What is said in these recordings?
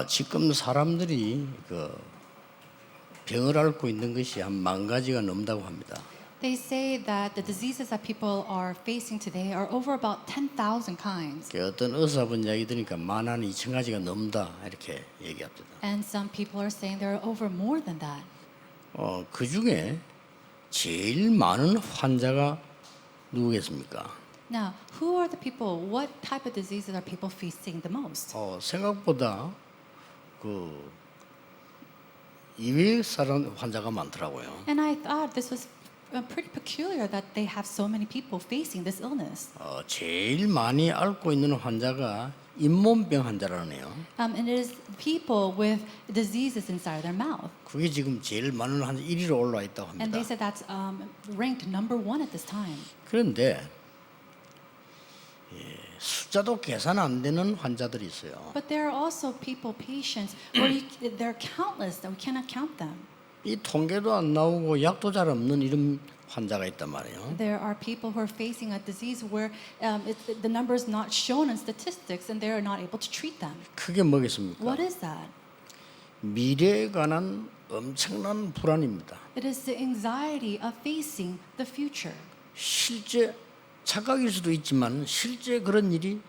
지금 사람들이 그 병을 앓고 있는 것이 한 10,000가지가 넘다고 합니다. They say that the diseases that people are facing today are over about 10,000 kinds. 그 어떤 의사분 이야기 들으니까 12,000가지가 넘다 이렇게 얘기합니다. And some people are saying there are over more than that. 그 중에 제일 많은 환자가 누구겠습니까? Now, who are the people? What type of diseases are people facing the most? 생각보다 그 이외 사람 환자가 많더라고요. And I thought this was pretty peculiar that they have so many people facing this illness. 제일 많이 앓고 있는 환자가 잇몸병 환자라네요. And it is people with diseases inside their mouth. 그게 지금 제일 많은 환자 1위로 올라와 있다고 And they 합니다. said that's ranked number 1 at this time. 그런데 숫자도 계산 안 되는 환자들이 있어요. But there are also people, patients, where they're countless that we cannot count them. 이 통계도 안 나오고 약도 잘 없는 이런 환자가 있단 말이에요. There are people who are facing a disease where the number is not shown in statistics and they are not able to treat them. 그게 뭐겠습니까? What is that? 미래에 관한 엄청난 불안입니다. It is the anxiety of facing the future. 실제 착각일 수도 있지만 실제 그런 일이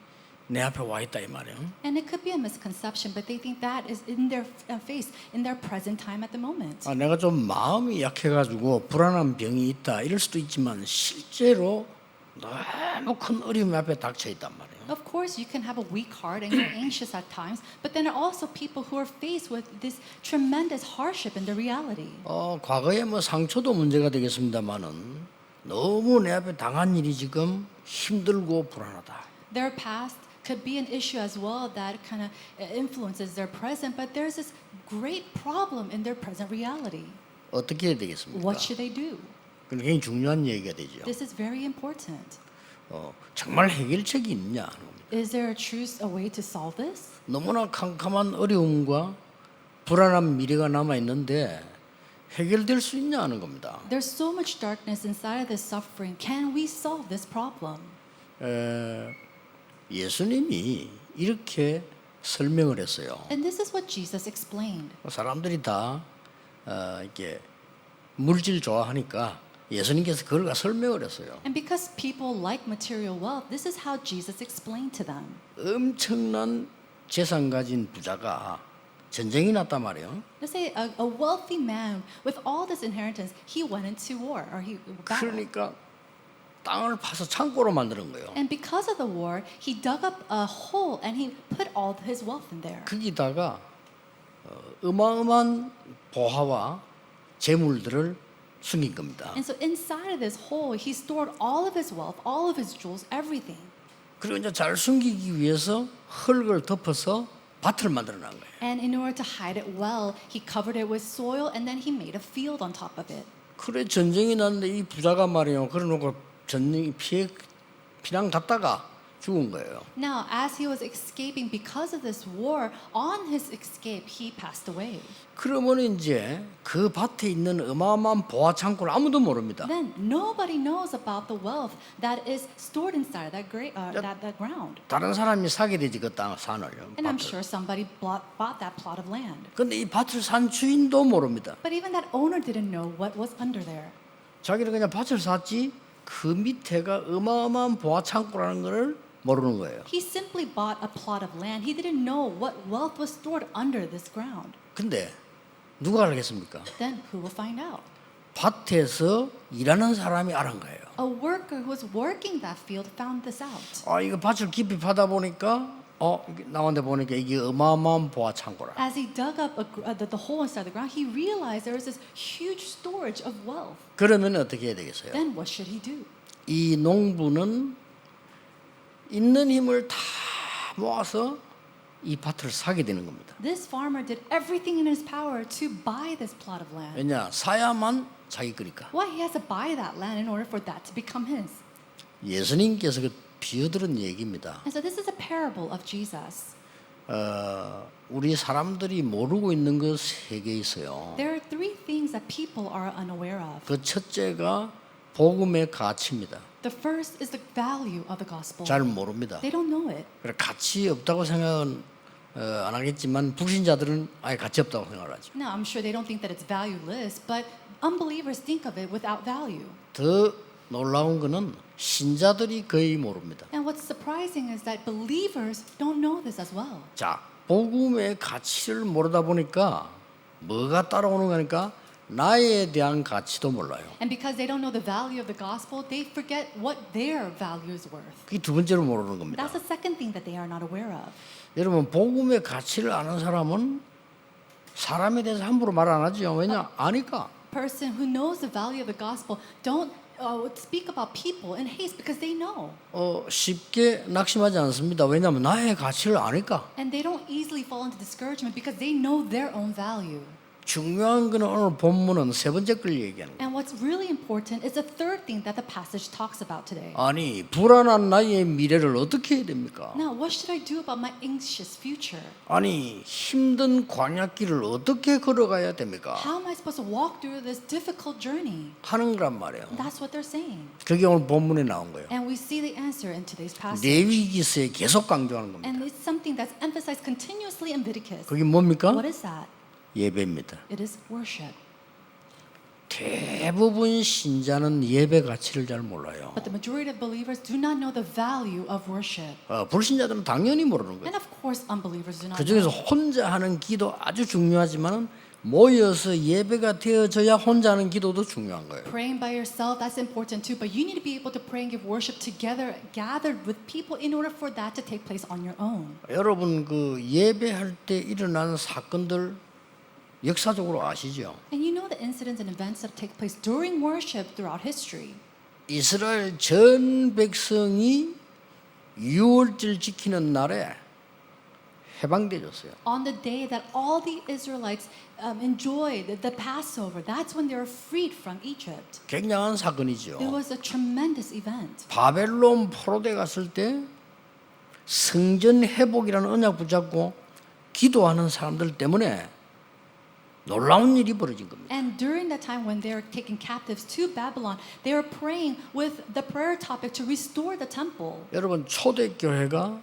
내 앞에 와 있다 이 말이에요. And it could be a misconception, but they think that is in their face, in their present time at the moment. 내가 좀 마음이 약해가지고 불안한 병이 있다 이럴 수도 있지만 실제로 너무 큰 어려움 앞에 닥쳐 있단 말이에요. Of course, you can have a weak heart and you're anxious at times, but then there are also people who are faced with this tremendous hardship in the reality. 과거에 뭐 상처도 문제가 되겠습니다만은 너무 내 앞에 당한 일이 지금 힘들고 불안하다. Their past could be an issue as well that kind of influences their present, but there's this great problem in their present reality. 어떻게 해야 되겠습니까? What should they do? 굉장히 중요한 얘기가 되죠. This is very important. 정말 해결책이 있느냐 하는 겁니다. Is there a way to solve this? 너무나 캄캄한 어려움과 불안한 미래가 남아 있는데 해결될 수 있냐 하는 겁니다. There's so much darkness inside of this suffering. Can we solve this problem? 예수님이 이렇게 설명을 했어요. And this is what Jesus explained. 사람들이 다 이렇게 물질 좋아하니까 예수님께서 그걸 설명을 했어요. And because people like material wealth, this is how Jesus explained to them. 엄청난 재산 가진 부자가 전쟁이 났단 말이에요. Let's say a wealthy man with all this inheritance, he went into war or he battled. 그러니까 땅을 파서 창고로 만드는 거예요. And because of the war, he dug up a hole and he put all his wealth in there. 거기다가 어마어마한 보화와 재물들을 숨긴 겁니다. And so inside of this hole, he stored all of his wealth, all of his jewels, everything. 그리고 이제 잘 숨기기 위해서 흙을 덮어서 밭을 만들어 놓은 거예요. And in order to hide it well, he covered it with soil and then he made a field on top of it. 그래 전쟁이 났는데 이 부자가 말이에요. 그래놓고 전쟁 피난 갔다가 죽은 거예요. Now, as he was escaping because of this war, on his escape, he passed away. 그러면 이제 그 밭에 있는 어마어마한 보화 창고를 아무도 모릅니다. Then nobody knows about the wealth that is stored inside that ground. 다른 사람이 사게 되지 그 땅 산을. And I'm 밭을. sure somebody bought that plot of land. 근데 이 밭을 산 주인도 모릅니다. But even that owner didn't know what was under there. 자기는 그냥 밭을 샀지 그 밑에가 어마어마한 보화 창고라는 것을 모르는 거예요. He simply bought a plot of land. He didn't know what wealth was stored under this ground. 근데 누가 알겠습니까? Then who will find out? 밭에서 일하는 사람이 알은 거예요. A worker who was working that field found this out. 이거 밭을 깊이 파다 보니까 나온데 보니까 이게 어마어마한 보화 창고라. As he dug up the hole inside the ground, he realized there was this huge storage of wealth. 그러면 어떻게 해야 되겠어요? Then what should he do? 이 농부는 있는 힘을 다 모아서 이 밭을 사게 되는 겁니다. This farmer did everything in his power to buy this plot of land. 왜냐? 사야만 자기 거니까. Why? He has to buy that land in order for that to become his. 예수님께서 그 비유들은 얘기입니다. And so this is a parable of Jesus. 우리 사람들이 모르고 있는 것 세 개 있어요. There are three things that people are unaware of. 그 첫째가 복음의 가치입니다. The first is the value of the gospel. 잘 모릅니다. They don't know it. 그래 가치 없다고 생각은 안 하겠지만 불신자들은 아예 가치 없다고 생각하죠. Now, I'm sure they don't think that it's valueless, but unbelievers think of it without value. 더 놀라운 거는 신자들이 거의 모릅니다. And what's surprising is that believers don't know this as well. 자, 복음의 가치를 모르다 보니까 뭐가 따라오는 거니까 나에 대한 가치도 몰라요. And because they don't know the value of the gospel, they forget what their value is worth. 그게 두 번째로 모르는 겁니다. That's the second thing that they are not aware of. 여러분 복음의 가치를 아는 사람은 사람에 대해서 함부로 말 안 하죠. 왜냐? 아니까. Person who knows the value of the gospel don't speak about people in haste because they know. 쉽게 낙심하지 않습니다. 왜냐하면 나의 가치를 아니까. And they don't easily fall into discouragement because they know their own value. 중요한 거는 오늘 본문은 세 번째 걸 얘기하는 거예요. And what's really important is the third thing that the passage talks about today. 아니 불안한 나의 미래를 어떻게 해야 됩니까? Now, what should I do about my anxious future? 아니 힘든 광야길을 어떻게 걸어가야 됩니까? How am I supposed to walk through this difficult journey? 하는 거란 말이에요. That's what they're saying. 그게 오늘 본문에 나온 거예요. And we see the answer in today's passage. 레위기서에 계속 강조하는 겁니다. And it's something that's emphasized continuously in Leviticus. 그게 뭡니까? What is that? 예배입니다. It is worship. 대부분 신자는 예배 가치를 잘 몰라요. But the majority of believers do not know the value of worship. 불신자들은 당연히 모르는 거예요. And of course, unbelievers do not 그 중에서 know. 혼자 하는 기도 아주 중요하지만은 모여서 예배가 되어져야 혼자 하는 기도도 중요한 거예요. Praying by yourself, that's important too. But you need to be able to pray and give worship together, gathered with people in order for that to take place on your own. 여러분 그 예배할 때 일어나는 사건들 역사적으로 아시죠? And you know the incidents and events that take place during worship throughout history. 이스라엘 전 백성이 유월절 지키는 날에 해방되었어요. On the day that all the Israelites enjoyed the Passover, that's when they were freed from Egypt. 굉장한 사건이죠. It was a tremendous event. 바벨론 포로대 갔을 때 성전 회복이라는 언약 붙잡고 기도하는 사람들 때문에 놀라운 일이 벌어진 겁니다. And during that time when they were taken captives to Babylon, they were praying with the prayer topic to restore the temple. 여러분 초대교회가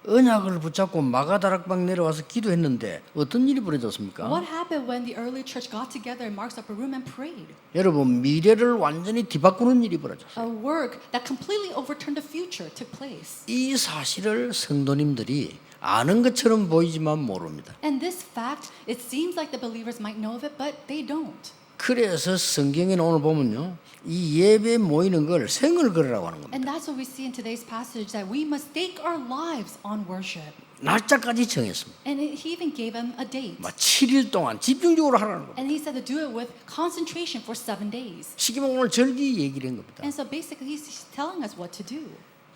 언약을 붙잡고 마가다락방 내려와서 기도했는데 어떤 일이 벌어졌습니까? What happened when the early church got together in Mark's upper room and prayed? 여러분 미래를 완전히 뒤바꾸는 일이 벌어졌어요. A work that completely overturned the future took place. 이 사실을 성도님들이 아는 것처럼 보이지만 모릅니다. And this fact, it seems like the believers might know of it, but they don't. 그래서 성경에 오늘 보면요, 이 예배 모이는 걸 생을 걸으라고 하는 겁니다. And that's what we see in today's passage, that we must stake our lives on worship. 날짜까지 정했습니다. And he even gave them a date. 7일 동안 집중적으로 하라는 겁니다. And he said to do it with concentration for 7 days. 시기만 오늘 절기 얘기를 한 겁니다. And so basically he's telling us what to do.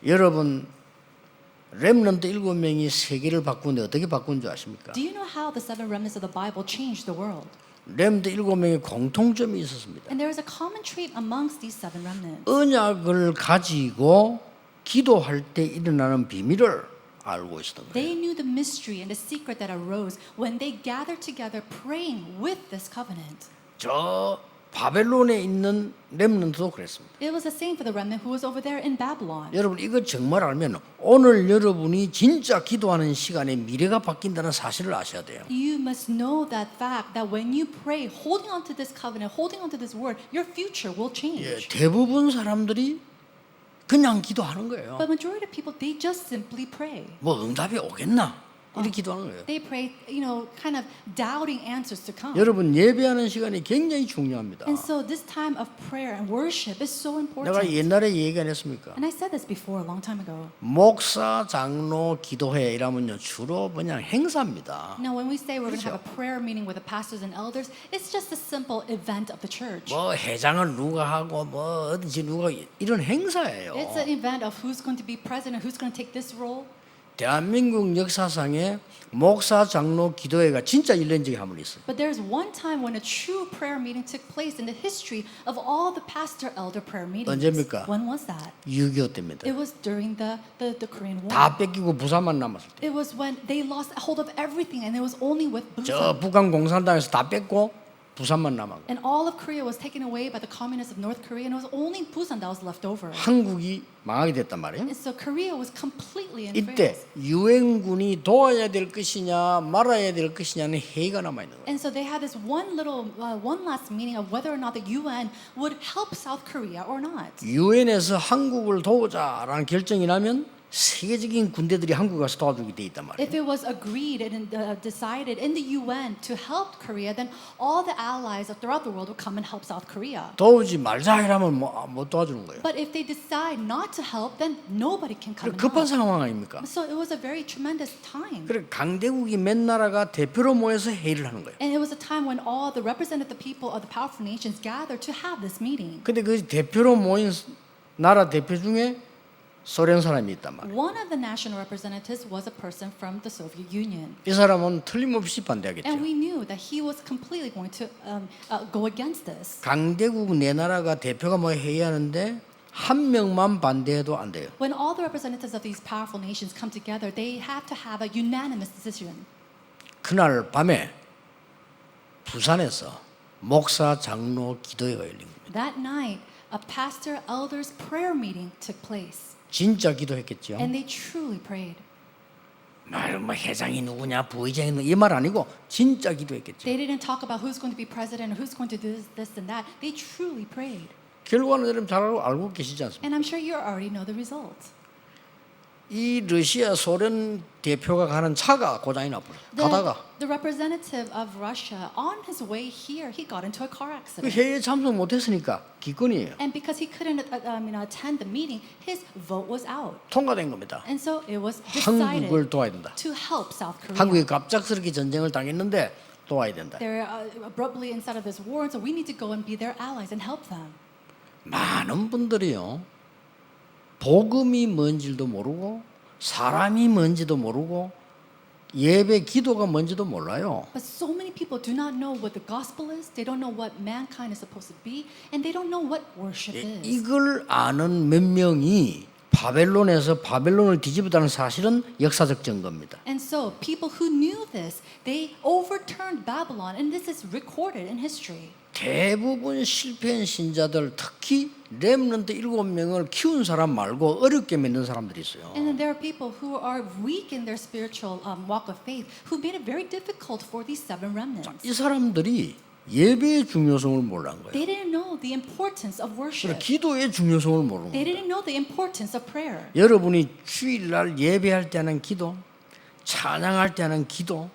여러분 렘넌트 7명이 세계를 바꾸는데 어떻게 바꾼 줄 아십니까? Do you know how the 7 remnants of the Bible changed the world? 렘넌트 7명의 공통점이 있었습니다. And there is a common trait amongst these 7 remnants. 언약을 가지고 기도할 때 일어나는 비밀을 알고 있었던 They 거예요. knew the mystery and the secret that arose when they gathered together praying with this covenant. 저 바벨론에 있는 렘넌트도 그랬습니다. It was the same for the remnant who was over there in Babylon. 여러분 이거 정말 알면 오늘 여러분이 진짜 기도하는 시간에 미래가 바뀐다는 사실을 아셔야 돼요. You must know that fact that when you pray, holding on to this covenant, holding on to this word, your future will change. 대부분 사람들이 그냥 기도하는 거예요. But majority of people, they just simply pray. 뭐 응답이 오겠나? 이렇게 기도하는 거예요. They pray, kind of doubting answers to come. 여러분 예배하는 시간이 굉장히 중요합니다. And so this time of prayer and worship is so 내가 important. 옛날에 얘기 안 했습니까? And I said this before a long time ago. 목사, 장로, 기도회 이러면요 주로 그냥 행사입니다. Now, when we say we're going to 그렇죠. have a prayer meeting with the pastors and elders, it's just a simple event of the church. 뭐 회장을 누가 하고 뭐 어딘지 누가 이런 행사예요. It's an event of who's going to be president, who's going to take this role. 대한민국 역사상에 목사, 장로, 기도회가 진짜 일낸 적이 한 번 있어요. But there's one time when a true prayer meeting took place in the history of all the pastor elder prayer meetings. 언제입니까? When was that? 6.25 때입니다. It was during the Korean War. 다 뺏기고 부산만 남았을 때. It was when they lost hold of everything and it was only with 저 Busan. 북한 공산당에서 다 뺏고 부산만 남았고 And all of Korea was taken away by the communists of North Korea, and it was only Busan that was left over. 한국이 망하게 됐단 말이에요. And so Korea was completely in 이때 France. 유엔군이 도와야 될 것이냐 말아야 될 것이냐는 회의가 남아 있는 거예요. And so they had this one last meeting of whether or not the UN would help South Korea or not. 유엔에서 한국을 도우자라는 결정이 나면 세계적인 군대들이 한국에 가서 도와주게 돼 있단 말이에요. If it was agreed and decided in the UN to help Korea, then all the allies throughout the world would come and help South Korea. 도우지 말자 이러면 못 도와주는 거예요. But if they decide not to help, then nobody can come and 급한 help. 상황 아닙니까? So it was a very tremendous time. 그래 강대국이 몇 나라가 대표로 모여서 회의를 하는 거예요. And it was a time when all the representative people of the powerful nations gathered to have this meeting. 근데 그 대표로 모인 나라 대표 중에 소련 사람이 있단 말이에요. One of the national representatives was a person from the Soviet Union. 이 사람은 틀림없이 반대하겠죠. And we knew that he was completely going to go against this. 강대국 네 나라가 대표가 뭐 회의하는데 한 명만 반대해도 안 돼요. When all the representatives of these powerful nations come together, they have to have a unanimous decision. 그날 밤에 부산에서 목사 장로 기도회가 열린 겁니다. That night, a pastor elders prayer meeting took place. 진짜 기도했겠죠. And they truly prayed. 말 뭐 회장이 누구냐 부회장이 누구냐 이 말 아니고 진짜 기도했겠죠. They didn't talk about who's going to be president or who's going to do this and that. They truly prayed. 결과는 여러분 잘 알고 계시지 않습니까? And I'm sure you already know the result. 이 러시아 소련 대표가 가는 차가 고장이 나버려. 가다가 The representative of Russia, on his way here, he got into a car 그 accident. 회의에 참석 못했으니까 기권이에요. And because he couldn't attend the meeting, his vote was out. 통과된 겁니다. And so it was decided 한국을 도와야 된다. to help South Korea. 한국이 갑작스럽게 전쟁을 당했는데 도와야 된다. They're abruptly inside of this war, and so we need to go and be their allies and help them. 많은 분들이요 복음이 뭔지도 모르고 사람이 뭔지도 모르고 예배 기도가 뭔지도 몰라요. But so many people do not know what the gospel is. They don't know what mankind is supposed to be, and they don't know what worship is. 이걸 아는 몇 명이 바벨론에서 바벨론을 뒤집었다는 사실은 역사적 증거입니다. And so people who knew this, they overturned Babylon, and this is recorded in history. 대부분 실패한 신자들 특히 렘넌트 7명을 키운 사람 말고 어렵게 믿는 사람들이 있어요. And then there are people who are weak in their spiritual walk of faith, who made it very difficult for these 7 remnants. 이 사람들이 예배의 중요성을 몰라는 거예요. They didn't know the importance of 그리고 worship. 기도의 중요성을 모르는 They 거예요. didn't know the importance of prayer. 여러분이 주일날 예배할 때 하는 기도, 찬양할 때 하는 기도,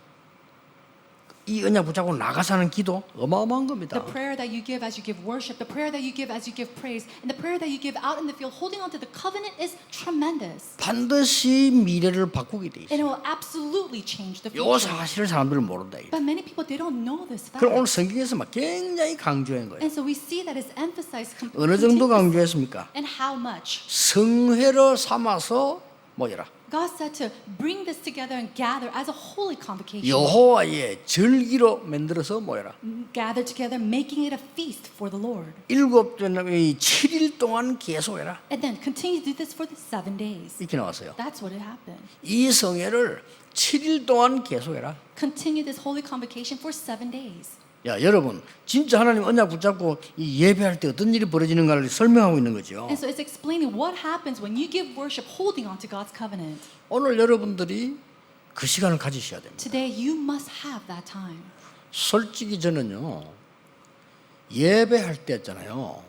이 언약 붙잡고 나가서 하는 기도 어마어마한 겁니다. The prayer that you give as you give worship, the prayer that you give as you give praise, and the prayer that you give out in the field holding on to the covenant is tremendous. 반드시 미래를 바꾸게 돼 And it 있어요. will absolutely change the 이 future. 사실을 사람들은 모른다. But many people, they don't know this fact. 그럼 오늘 성경에서 막 굉장히 강조한 거예요. And so we see that it's emphasized 어느 정도 continuously. 강조했습니까? And how much? 성회로 삼아서 모여라. God said to bring this together and gather as a holy convocation. 여호와의 절기로 만들어서 모여라. Gather together, making it a feast for the Lord. 7일 동안 계속해라. And then continue to do this for the 7 days. 이렇게 나왔어요. That's what it happened. 이 성회를 7일 동안 계속해라. Continue this holy convocation for 7 days. 야 여러분 진짜 하나님 언약 붙잡고 이 예배할 때 어떤 일이 벌어지는가를 설명하고 있는 거죠. And so it's explaining what happens when you give worship holding on to God's covenant. 오늘 여러분들이 그 시간을 가지셔야 됩니다. Today you must have that time. 솔직히 저는요 예배할 때 있잖아요.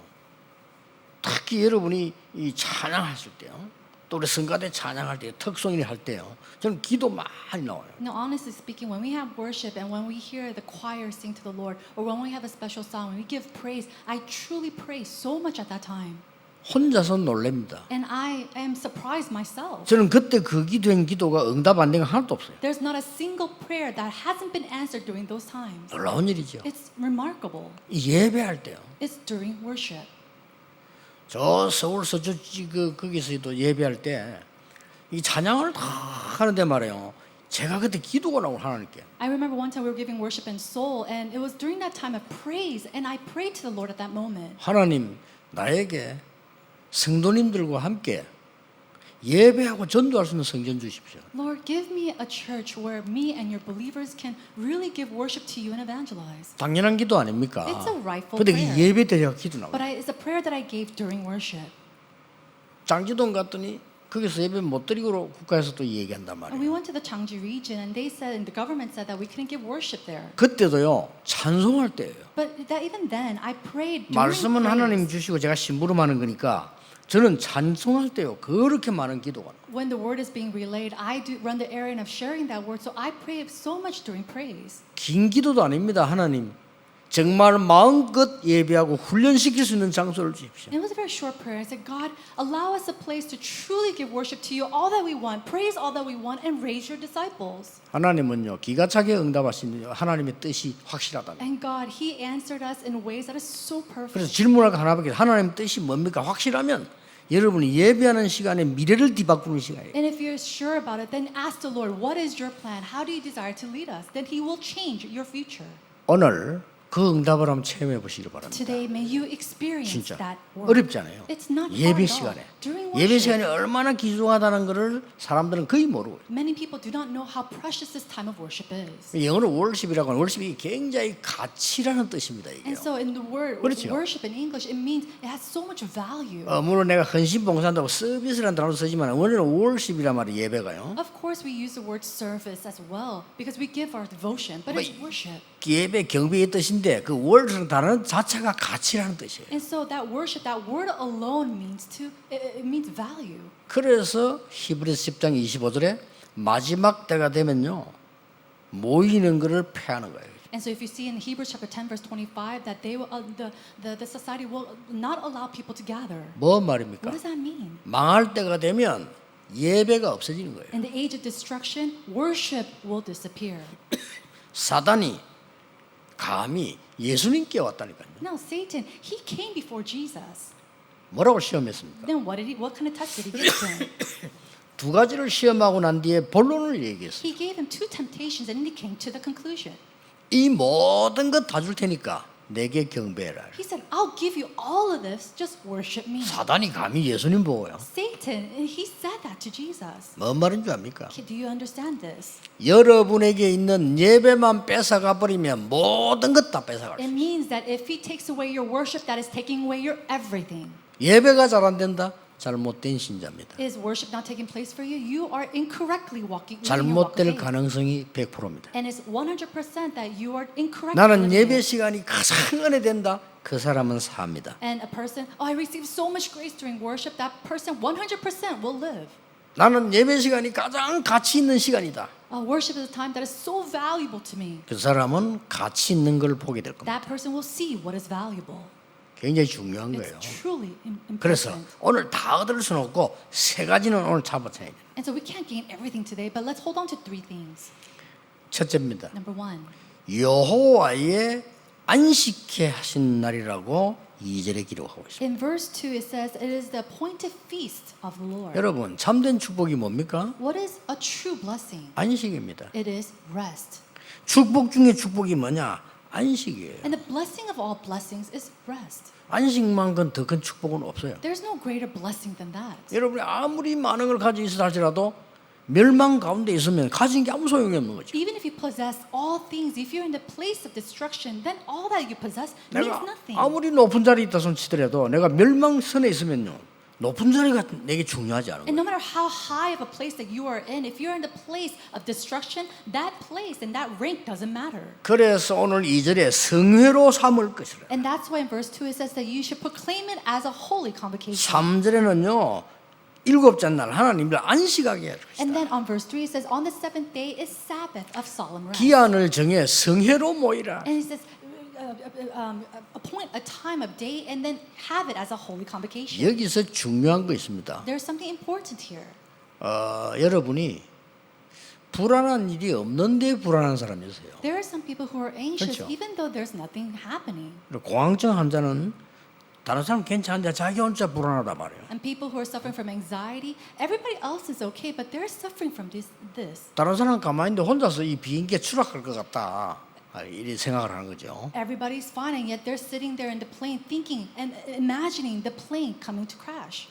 특히 여러분이 이 찬양하실 때요. 또 우리 성가대 찬양할 때 특송일 할 때요. 저는 기도 많이 나와요. Now, honestly speaking, when we have worship and when we hear the choir sing to the Lord, or when we have a special song, when we give praise, I truly pray so much at that time. 혼자서 놀랍니다. And I am surprised myself. 저는 그때 그 기도한 기도가 응답 안 된 거 하나도 없어요. There's not a single prayer that hasn't been answered during those times. 놀라운 일이죠. It's remarkable. 이 예배할 때요. It's during worship. 저 서울 서초지 거기서도 예배할 때 이 찬양을 다 하는데 말이에요. 제가 그때 기도가 나오고 하나님께. I remember one time we were giving worship in Seoul, and it was during that time of praise, and I prayed to the Lord at that moment. 하나님 나에게 성도님들과 함께 예배하고 전도할 수 있는 성전 주십시오. Lord, give me a church where me and your believers can really give worship to you and evangelize. 당연한 기도 아닙니까? It's a rightful 근데 prayer. 예배 때 제가 기도 But 나와요. it's a prayer that I gave during worship. 장지동 갔더니 거기서 예배 못 드리고 국가에서 또 얘기한단 And 말이에요. we went to the Changji region and they said, and the government said that we couldn't give worship there. 그때도요 찬송할 때예요. But that even then, I prayed during 말씀은 하나님 praise. 주시고 제가 심부름하는 거니까 저는 찬송할 때요 그렇게 많은 기도가 나요. When the word is being relayed, I do run the errand of sharing that word. So I pray so much during praise. 긴 기도도 아닙니다. 하나님 정말 마음껏 예배하고 훈련시킬 수 있는 장소를 주십시오. And it was a very short prayer. I said, God, allow us a place to truly give worship to you, all that we want, praise all that we want, and raise your disciples. 하나님은요 기가 차게 응답하시는 하나님의 뜻이 확실하답니다. And God, He answered us in ways that is so perfect. 그래서 질문할 거 하나밖에 하나님 뜻이 뭡니까? 확실하면 여러분이 예배하는 시간에 미래를 뒤바꾸는 시간이에요. And if you're sure about it, then ask the Lord, what is your plan? How do you desire to lead us? Then He will change your future. 오늘 그 응답을 한번 체험해 보시기 바랍니다. Today, may you experience 진짜 that word. 어렵지 않아요. It's not hard 예배 at all. 시간에 During 예배 worship, 시간이 얼마나 귀중하다는 것을 사람들은 거의 모르고 many people do not know how precious this time of worship is. 영어로 월십이라고 하는 월십이 굉장히 가치라는 뜻입니다. 이게요. And so in the word 그렇죠. worship in English, it means it has so much value. 물론 내가 헌신 봉사한다고 서비스라는 단어를 쓰지만 원래는 월십이란 말이 예배가요. Of course, we use the word service as well because we give our devotion, but it's worship. 예배 경배의 뜻인데 그 월이라는 단어 자체가 가치라는 뜻이에요. And so that worship, that word alone means it means value. 그래서 히브리서 10장 25절에 마지막 때가 되면요 모이는 것을 폐하는 거예요. And so if you see in Hebrews chapter 10 verse 25 that they will, the society will not allow people to gather. 뭐 What 말입니까? does that mean? 망할 때가 되면 예배가 없어지는 거예요. In the age of destruction, worship will disappear. 사단이 감히 예수님께 왔다니까요. No, Satan, he came before Jesus. 뭐라고 시험했습니까? Then what kind of test did he give him? 두 가지를 시험하고 난 뒤에 본론을 얘기했어요. He gave him two temptations and he came to the conclusion. 이 모든 것 다 줄 테니까 내게 경배해라. He said, I'll give you all of this, just worship me. 사단이 감히 예수님 보고요. Satan, he said that to Jesus. 뭔 말인 줄 압니까? Do you understand this? 여러분에게 있는 예배만 뺏어가 버리면 모든 것 다 뺏어갈 수 It 있어요. means that if he takes away your worship, that is taking away your everything. 예배가 잘 안 된다? 잘못된 신자입니다. Is worship not taking place for you? You are incorrectly walking. living your walk of 잘못될 faith. 가능성이 100%입니다. And it's 100% that you are incorrect. 나는 예배 시간이 가장 은혜된다. 그 사람은 삽니다. And a person, oh, I received so much grace during worship. That person 100% will live. 나는 예배 시간이 가장 가치 있는 시간이다. Worship is a time that is so valuable to me. 그 사람은 가치 있는 걸 보게 될 겁니다. That person will see what is valuable. 굉장히 중요한 거예요. It's truly 그래서 important. 오늘 다 얻을 수는 없고 세 가지는 오늘 잡아쳐야 돼요. And so we can't gain everything today, but let's hold on to three things. 첫째입니다. Number one, 여호와의 안식회 하신 날이라고 2절에 기록하고 있습니다. in verse 2 it says, it is the appointed feast of the Lord. 여러분 참된 축복이 뭡니까? What is a true blessing? 안식입니다. It is rest. 축복 중에 축복이 뭐냐? 안식이에요. And the blessing of all blessings is rest. 안식만큼 더 큰 축복은 없어요. There's no greater blessing than that. 여러분이 아무리 많은 걸 가지고 있어 할지라도 멸망 가운데 있으면 가진 게 아무 소용이 없는 거죠. Even if you possess all things, if you're in the place of destruction, then all that you possess means 내가 nothing. 아무리 높은 자리에 있다 손 치더라도 내가 멸망선에 있으면요 높은 자리가 내게 중요하지 않은 And 거예요. no matter how high of a place that you are in, if you're in the place of destruction, that place and that rank doesn't matter. 그래서 오늘 2절에 성회로 삼을 것이라. And that's why in verse 2 it says that you should proclaim it as a holy convocation. 3절에는요 일곱째 날 하나님을 안식하게 할 것이다. And then on verse 3 it says, on the seventh day is Sabbath of solemn rest. 기한을 정해 성회로 모이라. And it says, appoint a time of day and then have it as a holy convocation. 여기서 중요한 거 있습니다. There's something important here. 여러분이 불안한 일이 없는데 불안한 사람이 있어요. There are some people who are anxious 그렇죠. even though there's nothing happening. 공황증 환자는 다른 사람 괜찮은데 자기 혼자 불안하단 말이에요. And people who are suffering from anxiety, everybody else is okay, but they're suffering from this. 다른 사람 가만히 있는데 혼자서 이 비행기에 추락할 것 같다. 이리 생각을 하는 거죠. Everybody's fine, and yet they're sitting there in the plane thinking and imagining the plane coming to crash.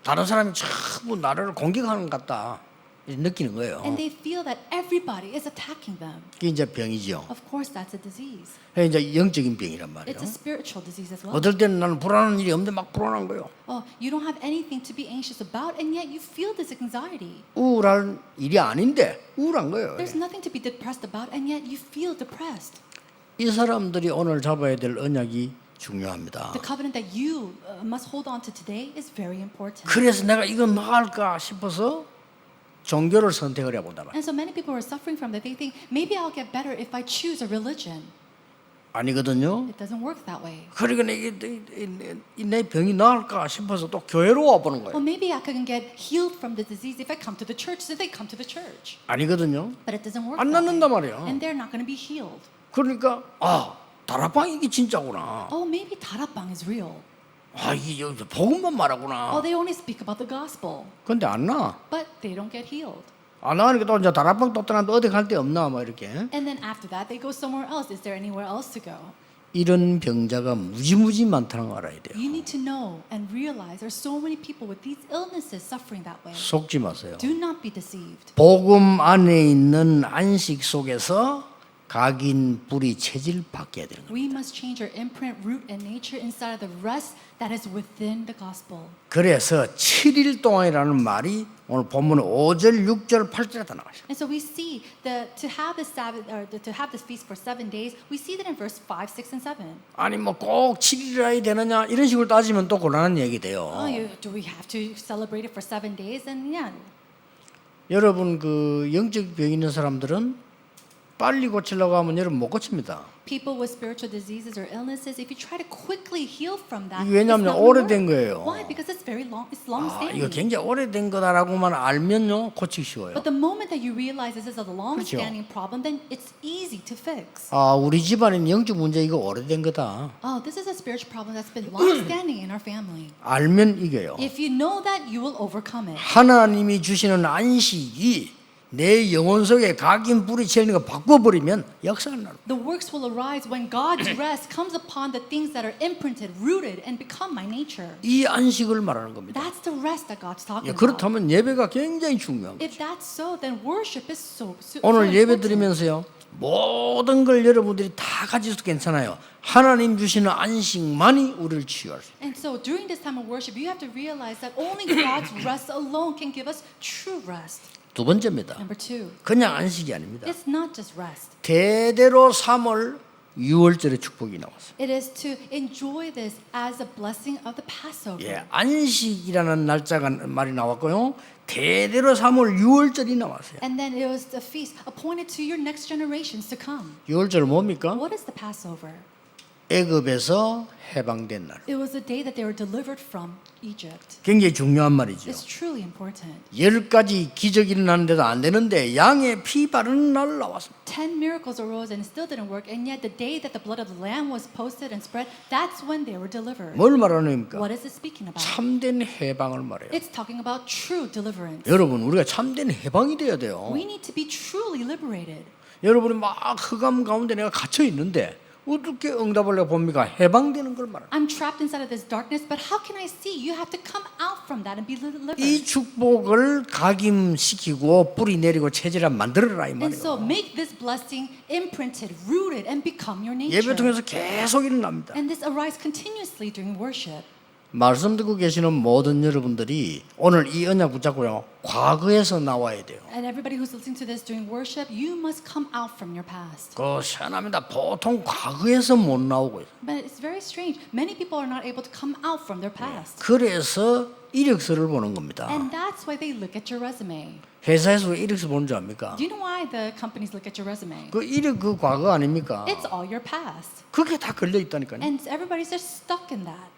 다른 사람이 전부 나를 공격하는 것 같다 이렇게 느끼는 거예요. And they feel that everybody is attacking them. 그게 이제 병이죠. Of course, that's a disease. 그게 이제 영적인 병이란 말이에요. It's a spiritual disease as well. 어떨 때는 나는 불안한 일이 없는데 막 불안한 거예요. Oh, you don't have anything to be anxious about, and yet you feel this anxiety. 우울한 일이 아닌데 우울한 거예요. There's nothing to be depressed about, and yet you feel depressed. 이 사람들이 오늘 잡아야 될 언약이 중요합니다. The covenant that you must hold on to today is very important. 그래서 내가 이거 나을까 싶어서 종교를 선택을 해본단 말이에요. And so many people are suffering from that. They think maybe I'll get better if I choose a religion. 아니거든요. It doesn't work that way. 그러니까 내 병이 나을까 싶어서 또 교회로 와보는 거예요. Well, maybe I can get healed from the disease if I come to the church. So they come to the church. 아니거든요. But it doesn't work 안 that 낫는단 way. 말이에요. And they're not going to be healed. 그러니까 다락방 이게 진짜구나. Oh, maybe 다락방 is real. 이게 여기서 복음만 말하구나. Oh, they only speak about the gospel. 근데 안 나. But they don't get healed. 안 나가니까 또 이제 다락방 또 떠나는데 어디 갈 데 없나 뭐 이렇게. And then after that, they go somewhere else. Is there anywhere else to go? 이런 병자가 무지무지 많다는 걸 알아야 돼요. You need to know and realize there's so many people with these illnesses suffering that way. 속지 마세요. Do not be deceived. 복음 안에 있는 안식 속에서 각인 뿌리 체질 바뀌어야 되는 거예요. We must change our imprint, root, and nature inside of the rest that is within the gospel. 그래서 7일 동안이라는 말이 오늘 본문에 5절, 6절, 8절에 다 나와요. And so we see to have this Sabbath or to have this feast for 7 days. We see that in verse 5, 6, and 7. 아니 뭐 꼭 7일이라 해야 되느냐 이런 식으로 따지면 또 곤란한 얘기 돼요. Do we have to celebrate it for 7 days? And yeah, 여러분 그 영적 병 있는 사람들은 빨리 고치려고 하면 여러분 못 고칩니다. people with spiritual diseases or illnesses, if you try to quickly heal from that, 이게 왜냐하면 it's not gonna 오래된 work. 거예요. Why? Because it's very long. It's long 이거 standing. 굉장히 오래된 거다라고만 알면요 고치기 쉬워요. But the moment that you realize this is a long-standing problem, then it's easy to fix. 우리 집안엔 영적 문제 이거 오래된 거다. Oh, this is a spiritual problem that's been long-standing in our family. 알면 이겨요. If you know that, you will overcome it. 하나님이 주시는 안식이 내 영혼 속에 각인 뿌리 채는 거 바꿔버리면 역사가 나는. The works will arise when God's rest comes upon the things that are imprinted, rooted, and become my nature. 이 안식을 말하는 겁니다. That's the rest that God's talking about. 그렇다면 예배가 굉장히 중요한 거예요. If that's so, then worship is so 오늘 예배 important. 드리면서요 모든 걸 여러분들이 다 가지셔도 괜찮아요. 하나님 주시는 안식만이 우리를 치유할 수 있어요. And so during this time of worship, you have to realize that only God's rest alone can give us true rest. 두 번째입니다. Number 2, 그냥 안식이 아닙니다. it's not just rest. 대대로 3월 6월절의 축복이 나왔어요. It is to enjoy this as a blessing of the Passover. 안식이라는 날짜가 말이 나왔고요. 대대로 3월 6월절이 나왔어요. And then it was the feast appointed to your next generations to come. 6월절 뭡니까? What is the Passover? 애굽에서 해방된 날. It was the day that they were delivered from Egypt. 굉장히 중요한 말이죠. It's truly important. 10가지 기적이 일어났는데도 안 되는데 양의 피 바르는 날 나왔습니다. 10 miracles arose and it still didn't work. And yet the day that the blood of the lamb was posted and spread, that's when they were delivered. 뭘 말하는 겁니까? What is it speaking about? 참된 해방을 말해요. It's talking about true deliverance. 여러분 우리가 참된 해방이 돼야 돼요. We need to be truly liberated. 여러분이 막 흑암 가운데 내가 갇혀 있는데 어떻게 응답을 해 봅니까? 해방되는 걸 말하는. I'm trapped inside of this darkness, but how can I see? You have to come out from that and be delivered. 이 축복을 각임시키고 뿌리 내리고 체질을 만들어라 이 And so 말이에요. make this blessing imprinted, rooted, and become your 예배 nature. 통해서 계속 일어납니다. And this arises continuously during worship. 말씀 듣고 계시는 모든 여러분들이 오늘 이 언약 붙잡고요. 과거에서 나와야 돼요. And everybody who's listening to this during worship, you must come out from your past. 그 희한합니다. 보통 과거에서 못 나오고 있어요. But it's very strange. Many people are not able to come out from their past. 그래서 이력서를 보는 겁니다. And that's why they look at your resume. 회사에서 왜 이력서 보는 줄 압니까? Do you know why the companies look at your resume? 그 이력 그 과거 아닙니까? It's all your past. 그게 다 걸려 있다니까요. And everybody's just stuck in that.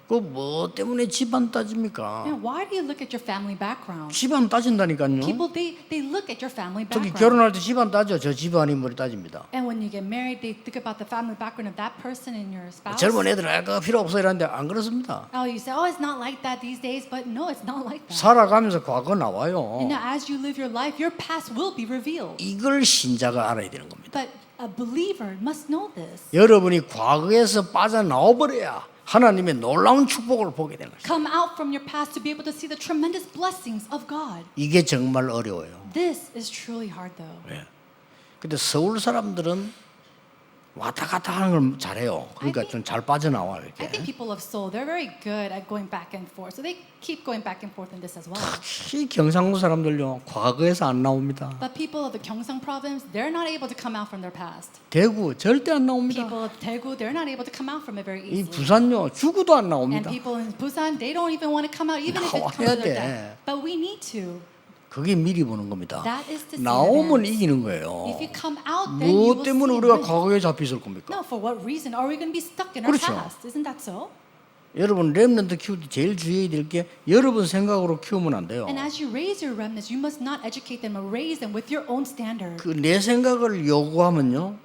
그 뭐 때문에 집안 따집니까? And why do you look at your family background? 집안 따진다니까요. People, they look at your family 저기 background. 결혼할 때 집안 따져. 저 집안이 뭘 따집니다. And when you get married, they think about the family background of that person and your spouse. 젊은 애들 그거 필요 없어 이러는데 안 그렇습니다. Oh, you say, oh, it's not like that these days. But no, it's not like that. 살아가면서 과거 나와요. And now as you live your life, your past will be revealed. 이걸 신자가 알아야 되는 겁니다. But a believer must know this. 여러분이 과거에서 빠져나와 버려야 하나님의 놀라운 축복을 보게 되는 것입니다. Come out from your past to be able to see the tremendous blessings of God. 이게 정말 어려워요. This is truly hard though. 예. 근데 서울 사람들은 왔다 갔다 하는 걸 잘해요. 그러니까 좀 잘 빠져나와요. I 이렇게. think people of Seoul, they're very good at going back and forth. So they keep going back and forth in this as well. 특히 경상도 사람들요. 과거에서 안 나옵니다. But people of the Gyeongsang province, they're not able to come out from their past. 대구 절대 안 나옵니다. People of Daegu, they're not able to come out from it very 이 easily. 부산요. 죽어도 안 And 나옵니다. people in Busan, they don't even want to come out even if it comes 나와야 to their 돼. death. But we need to. 그게 미리 보는 겁니다. That is to see 나오면 advance. 이기는 거예요. If you come out, then you 무엇 will 때문에 see 우리가 advance. 과거에 잡혔을 겁니까? No, for what reason are we going to be stuck in our 그렇죠. past? Isn't that so? 여러분 렘넌트 키울 때 제일 주의해야 될 게 여러분 생각으로 키우면 안 돼요. And as you raise your remnants, you must not educate them or raise them with your own standard. 그 내 생각을 요구하면요.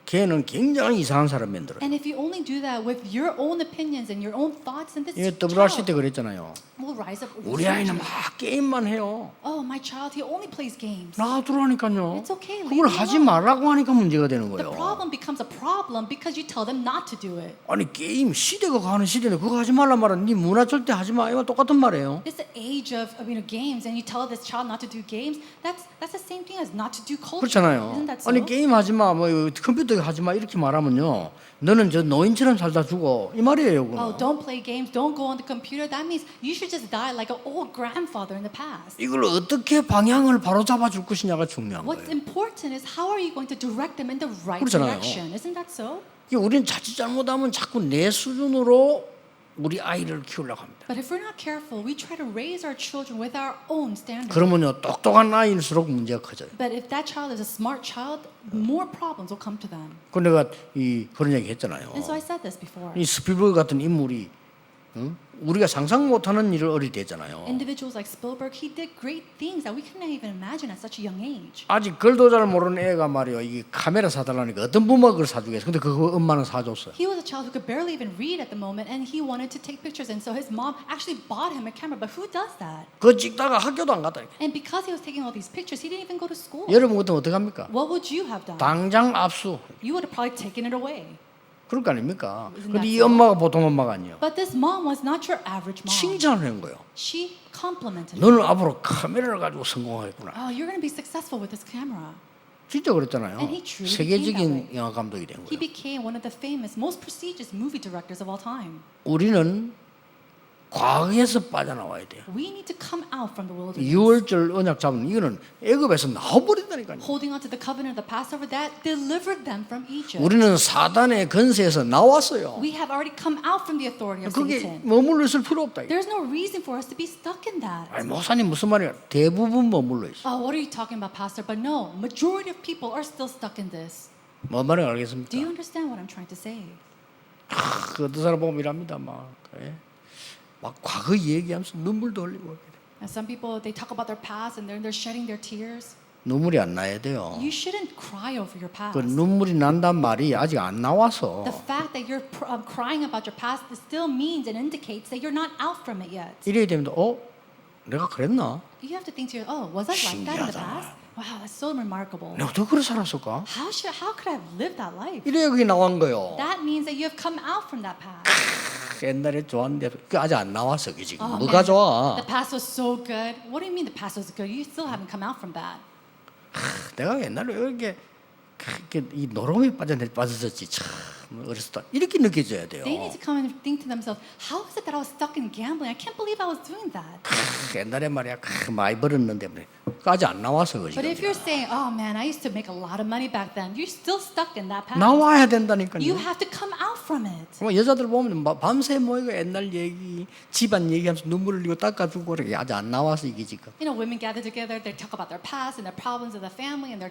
걔는 굉장히 이상한 사람 만들어요. And if you only do that with your own opinions and your own thoughts, then this 예, WRC 때 child 그랬잖아요. will rise up. 우리 아이는 막 게임만 해요. Oh, my child, he only plays games. 놔두라니까요. It's okay, leave 그걸 him 하지 alone. 말라고 하니까 문제가 되는 The 거예요. problem becomes a problem because you tell them not to do it. 아니 게임 시대가 가는 시대인데 그거 하지 말란 말은 네 문화 절대 하지 마. 이거 똑같은 말이에요. It's the age of games, and you tell this child not to do games. That's the same thing as not to do culture. 그렇잖아요. Isn't that so? 아니 게임 하지 마, 뭐 컴퓨터 하지 마 이렇게 말하면요, 너는 저 노인처럼 살다 죽어 이 말이에요. 그거. Oh, don't play games, don't go on the computer. That means you should just die like an old grandfather in the past. 이걸 어떻게 방향을 바로 잡아줄 것이냐가 중요한 What's 거예요. important is how are you going to direct them in the right 그렇잖아요. direction? Isn't that so? 우리는 자칫 잘못하면 자꾸 내 수준으로 우리 아이를 키우려고 합니다. But if we're not careful, we try to raise our children with our own standards. 그러면요 똑똑한 아이일수록 문제가 커져요. But if that child is a smart child, more problems will come to them. 그 내가 그런 얘기 했잖아요. And so I said this before. 이 스필버그 같은 인물이 우리가 상상 못하는 일을 어릴 때 했잖아요. Individuals like Spielberg, he did great things that we couldn't even imagine at such a young age. 아직 글도 잘 모르는 애가 말이요, 이게 카메라 사달라니까 어떤 부모가 그걸 사주겠어. 근데 그거 엄마는 사줬어요. He was a child who could barely even read at the moment, and he wanted to take pictures, and so his mom actually bought him a camera. But who does that? 그거 찍다가 학교도 안 갔다. And because he was taking all these pictures, he didn't even go to school. 여러분 같으면 어떡합니까? What would you have done? 당장 압수. You would have probably taken it away. 그럴 거 아닙니까? Isn't 근데 that 이 so? 엄마가 보통 엄마가 아니에요. But this mom was not your average mom. 칭찬을 한 거예요. She complimented him. 너는 앞으로 카메라를 가지고 성공하겠구나. Oh, you're going to be successful with this camera. 진짜 그랬잖아요. And he truly 세계적인 became that way. 영화 감독이 된 He 거예요. became one of the famous, most prestigious movie directors of all time. 우리는 과거에서 빠져나와야 돼요. We need to come out from the wilderness. 6월절 언약 잡으면 이거는 애굽에서 나와버린다니까요. Holding on to the covenant of the Passover, that delivered them from Egypt. 우리는 사단의 건세에서 나왔어요. We have already come out from the authority of 그게 Satan. 머물러 있을 필요 없다. There's no reason for us to be stuck in that. 아니 목사님 무슨 말이야? 대부분 머물러 있어. Oh, what are you talking about, Pastor? But no, majority of people are still stuck in this. 뭐 말인지 Do you 알겠습니까? understand what I'm trying to say? 그 어떤 사람 보면 이랍니다. 막 과거 얘기하면서 눈물도 흘리고 And some people, they talk about their past and they're shedding their tears. 눈물이 안 나야 돼요. You shouldn't cry over your past. 그 눈물이 난단 말이 아직 안 나와서 The fact that you're crying about your past still means and indicates that you're not out from it yet. 이래야 됩니다. 내가 그랬나? You have to think to yourself, oh, was I like that in the 신기하다. past? Wow, that's so remarkable. 내가 어떻게 그래 살았을까? How could I have lived that life? 이래야 그게 나온 거예요. That means that you have come out from that past. 옛날에 좋았는데 그 아직 안 나왔어. 그 지금 Oh, 뭐가 man, 좋아? The past was so good. What do you mean the past was good? You still haven't come out from that. 내가 옛날에 이렇게 이 노름에 빠졌었지. 참 어렸을 때 이렇게 느껴져야 돼요. They need to come and think to themselves, how is it that I was stuck in gambling? I can't believe I was doing that. 옛날에 말이야 많이 벌었는데 그 아직 안 나와서 그 But 지금. if you're saying, oh man, I used to make a lot of money back then, you're still stuck in that past. 나와야 된다니까요. You have to come out from it. 여자들 보면 밤새 모이고 옛날 얘기, 집안 얘기하면서 눈물 흘리고 닦아주고 그래. 아직 안 나와서 이게 지금. Women gather together, they talk about their past and their problems of the family, and they're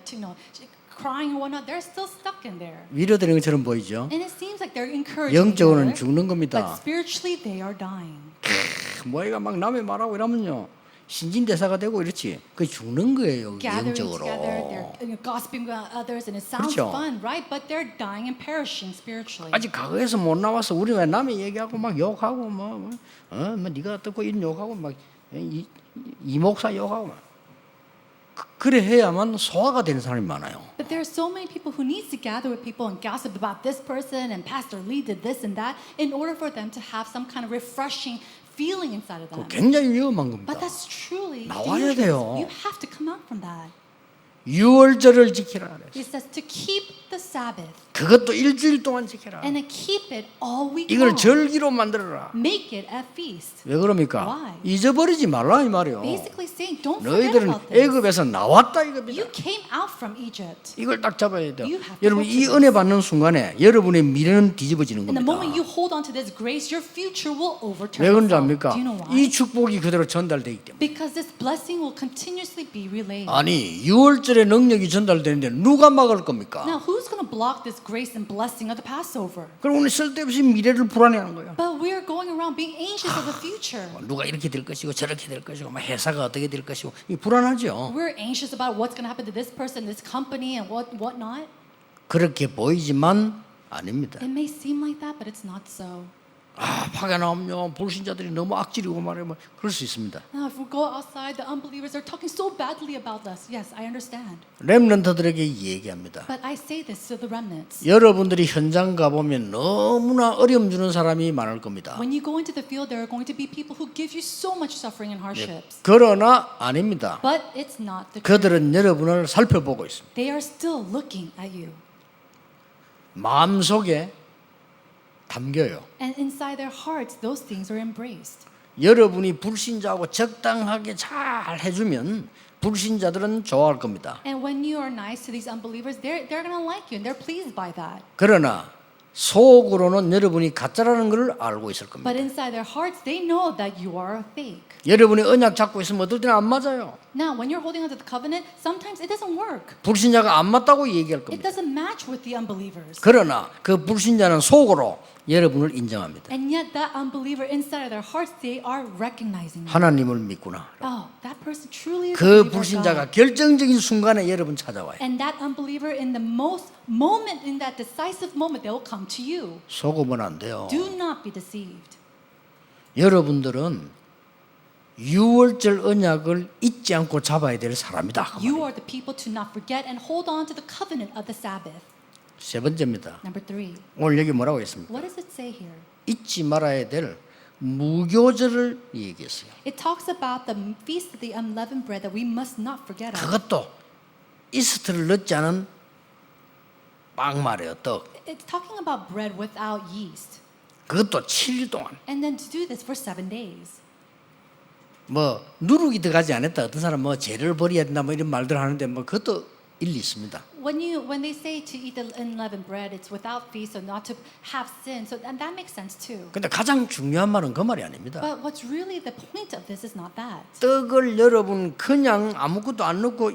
crying or whatnot. They're still stuck in there. 위로되는 것처럼 보이죠. And it seems like they're encouraging 영적으로는 each other, 죽는 겁니다. but spiritually they are dying. 뭐이가 막 남의 말하고 이러면요 신진대사가 되고 이렇지. 그 죽는 거예요. Gathering 영적으로. together, they're gossiping about others, and it sounds 그렇죠. fun, right? But they're dying and perishing spiritually. 아직 과거에서 못 나와서 우리 왜 남의 얘기하고 막 욕하고 뭐 네가 어떻고 이런 욕하고 막 이 목사 욕하고 막 그래 해야만 소화가 되는 사람이 많아요. But there are so many people who needs to gather with people and gossip about this person and Pastor Lee did this and that in order for them to have some kind of refreshing feeling inside of them. 굉장히 위험한 겁니다. But that's truly 나와야 dangerous. 돼요. You have to come out from that. 유월절을 지키라 그랬어요. He says to keep the Sabbath 그것도 일주일 동안 지켜라. and then keep it all week 이걸 long. 절기로 만들어라. Make it a feast. 왜 그럽니까? Why? 잊어버리지 말라 이 말이요. Basically saying, don't forget 너희들은 about this. 애굽에서 나왔다 이겁니다. You came out from Egypt. 이걸 딱 잡아야 돼요. You have to 여러분 hold 이 to 은혜 받는 순간에 여러분의 미래는 뒤집어지는 And the moment 겁니다. you hold on to this grace, your future will overturn 왜 그런지 itself. 압니까? Do you know why? 이 축복이 그대로 전달되기 때문에. Because this blessing will continuously be relayed. 아니 6월절의 능력이 전달되는데 누가 막을 겁니까? Now, who's going to block this grace and blessing of the Passover? 그럼 우리 쓸데없이 미래를 불안해하는 거예요. But we're going around being anxious of the future. 누가 이렇게 될 것이고 저렇게 될 것이고 막 회사가 어떻게 될 것이고 이 불안하죠. We're anxious about what's going to happen to this person, this company, and whatnot. 그렇게 보이지만 아닙니다. It may seem like that, but it's not so. 파가 나오면 불신자들이 너무 악질이고 말하면 그럴 수 있습니다. Now, if we go outside, the unbelievers are talking so badly about us. Yes, I understand. 렘넌트들에게 얘기합니다. But I say this to the remnants. 여러분들이 현장 가보면 너무나 어려움 주는 사람이 많을 겁니다. When you go into the field, there are going to be people who give you so much suffering and hardships. 그러나 아닙니다. But it's not the truth. 그들은 여러분을 살펴보고 있습니다. They are still looking at you. 마음속에 담겨요. And inside their hearts, those things are embraced. 여러분이 불신자하고 적당하게 잘 해주면 불신자들은 좋아할 겁니다. And when you are nice to these unbelievers, they're going to like you and they're pleased by that. 그러나 속으로는 여러분이 가짜라는 걸 알고 있을 겁니다. But inside their hearts, they know that you are a fake. 여러분이 언약 잡고 있으면 어떨 때는 안 맞아요. Now, when you're holding onto the covenant, sometimes it doesn't work. 불신자가 안 맞다고 얘기할 It 겁니다. doesn't match with the unbelievers. 그러나 그 불신자는 속으로 여러분을 인정합니다. And yet that unbeliever inside of their hearts, they are recognizing you. 하나님을 믿구나. Oh, that person truly is a 그 believer of 불신자가 God. 결정적인 순간에 여러분 찾아와요. And that unbeliever in the most moment, in that decisive moment, they will come to you. 속으면 안 돼요. Do not be deceived. 여러분들은 6월절 언약을 잊지 않고 잡아야 될 사람이다. You are the people to not forget and hold on to the covenant of the Sabbath. 세 번째입니다. Number 3. 오늘 여기 뭐라고 했습니까? What does it say here? 잊지 말아야 될 무교절을 얘기했어요. It talks about the feast of the unleavened bread that we must not forget of. 그것도 이스트를 넣지 않은 빵 말이에요. 떡. It's talking about bread without yeast. 그것도 7일 동안. And then to do this for 7 days. 뭐 누룩이 들어가지 않았다. 어떤 사람 뭐 죄를 버려야 된다. 뭐 이런 말들 하는데 뭐 그것도 일리 있습니다. When they say to eat the unleavened bread, it's without feast, so not to have sin. So and that makes sense too. 근데 가장 중요한 말은 그 말이 아닙니다. But what's really the point of this is not that. 떡을 여러분 그냥 아무것도 안 넣고